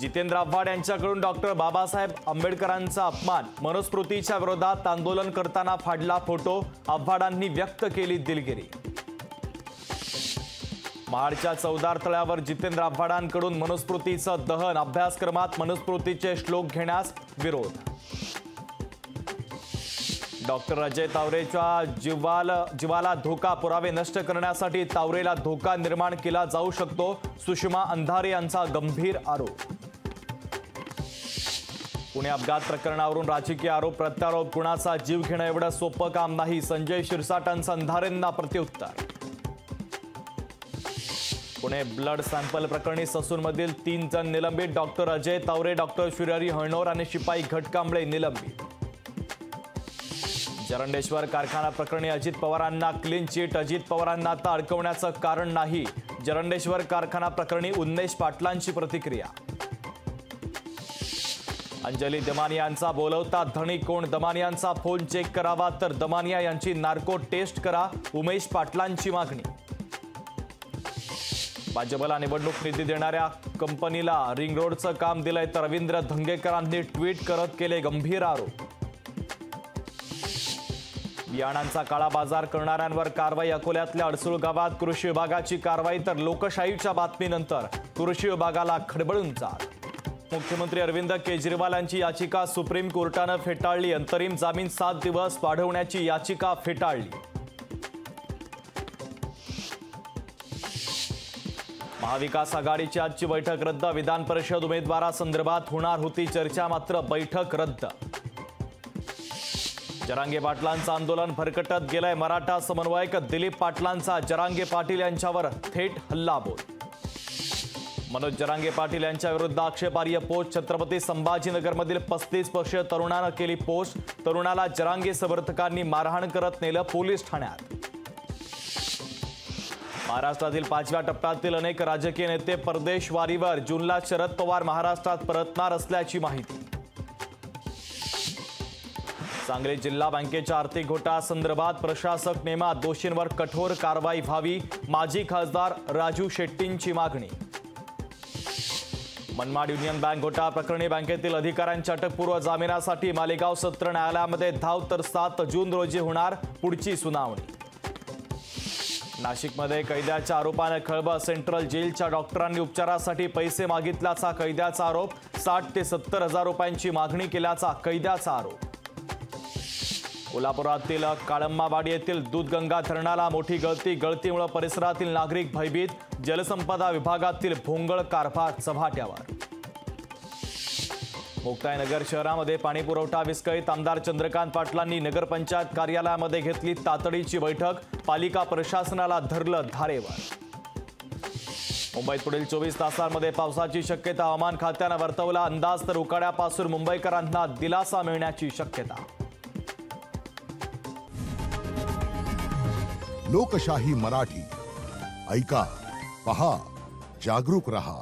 जितेंद्र आव्हाड यांच्याकडून डॉक्टर बाबासाहेब आंबेडकरांचा अपमान, मनुस्मृतीच्या विरोधात आंदोलन करताना फाडला फोटो, आव्हाडांनी व्यक्त केली दिलगिरी। महाडच्या चौदार तळ्यावर जितेंद्र आव्हाडांकडून मनुस्मृतीचं दहन, अभ्यासक्रमात मनुस्मृतीचे श्लोक घेण्यास विरोध। डॉक्टर अजय तावरेच्या जीवाला धोका, पुरावे नष्ट करण्यासाठी तावरेला धोका निर्माण केला जाऊ शकतो, सुषमा अंधारे यांचा गंभीर आरोप। पुणे अपघात प्रकरणावरून राजकीय आरोप प्रत्यारोप, कुणाचा जीव घेणं एवढं सोपं काम नाही, संजय शिरसाटांचं अंधारेंना प्रत्युत्तर। पुणे ब्लड सॅम्पल प्रकरणी ससूनमधील 3 जण निलंबित, डॉक्टर अजय तावरे, डॉक्टर श्रीहरी हळणोर आणि शिपाई घटकांबळे निलंबित। जरंडेश्वर कारखाना प्रकरणी अजित पवारांना क्लीन चिट, अजित पवारांना आता अडकवण्याचं कारण नाही, जरंडेश्वर कारखाना प्रकरणी उन्मेष पाटलांची प्रतिक्रिया। अंजली दमानियांचा बोलवता धणी कोण, दमानियांचा फोन चेक करावा तर दमानिया यांची नार्को टेस्ट करा, उमेश पाटलांची मागणी। भाजपला निवडणूक निधी देणाऱ्या कंपनीला रिंग रोडचं काम दिलंय तर रवींद्र धंगेकरांनी ट्विट करत केले गंभीर आरोप। बियाणांचा काळा बाजार करणाऱ्यांवर कारवाई, अकोल्यातल्या अडसूळ गावात कृषी विभागाची कारवाई तर लोकशाहीच्या बातमीनंतर कृषी विभागाला खडबडून जात। मुख्यमंत्री अरविंद केजरीवाल यांची याचिका सुप्रीम कोर्टानं फेटाळली, अंतरिम जामीन 7 दिवस वाढवण्याची याचिका फेटाळली। महाविकास आघाडीची आजची बैठक रद्द, विधान परिषद उमेदवारासंदर्भात होणार होती चर्चा, मात्र बैठक रद्द। जरांगे पाटलांचं आंदोलन भरकटत गेलंय, मराठा समन्वयक दिलीप पाटलांचा जरांगे पाटील यांच्यावर थेट हल्लाबोल। मनोज जरांगे पाटील यांच्या विरुद्ध आक्षेपार्ह पोस्ट, छत्रपती संभाजीनगरमधील 35 वर्षीय तरुणानं केली पोस्ट, तरुणाला जरांगे समर्थकांनी मारहाण करत नेलं पोलीस ठाण्यात। महाराष्ट्रातील 5व्या टप्प्यातील अनेक राजकीय नेते परदेशवारीवर, जूनला शरद पवार महाराष्ट्रात परतणार असल्याची माहिती। सांगली जिल्हा बँकेच्या आर्थिक घोटाळ्यासंदर्भात प्रशासक नेमा, दोषींवर कठोर कारवाई व्हावी, माजी खासदार राजू शेट्टींची मागणी। मनमाड युनियन बँक घोटाळा प्रकरणी बँकेतील अधिकाऱ्यांच्या अटकपूर्व जामिनासाठी मालेगाव सत्र न्यायालयामध्ये धाव, तर 7 जून रोजी होणार पुढची सुनावणी। नाशिकमध्ये कैद्याच्या आरोपाने खळबळ, सेंट्रल जेलच्या डॉक्टरांनी उपचारासाठी पैसे मागितल्याचा कैद्याचा आरोप, 60 ते 70 हजार रुपयांची मागणी केल्याचा कैद्याचा आरोप। कोल्हापुरातील काळंबावाडी येथील दूधगंगा धरणाला मोठी गळतीमुळे परिसरातील नागरिक भयभीत, जलसंपदा विभागातील भोंगळ कारभार चव्हाट्यावर। मुक्ताईनगर शहरामध्ये पाणीपुरवठा विस्कळीत, आमदार चंद्रकांत पाटलांनी नगरपंचायत कार्यालयामध्ये घेतली तातडीची बैठक, पालिका प्रशासनाला धरलं धारेवर। मुंबईत पुढील 24 तासांमध्ये पावसाची शक्यता, हवामान खात्यानं वर्तवला अंदाज, तर उकाड्यापासून मुंबईकरांना दिलासा मिळण्याची शक्यता। लोकशाही मराठी, ऐका, पहा, जागरूक रहा।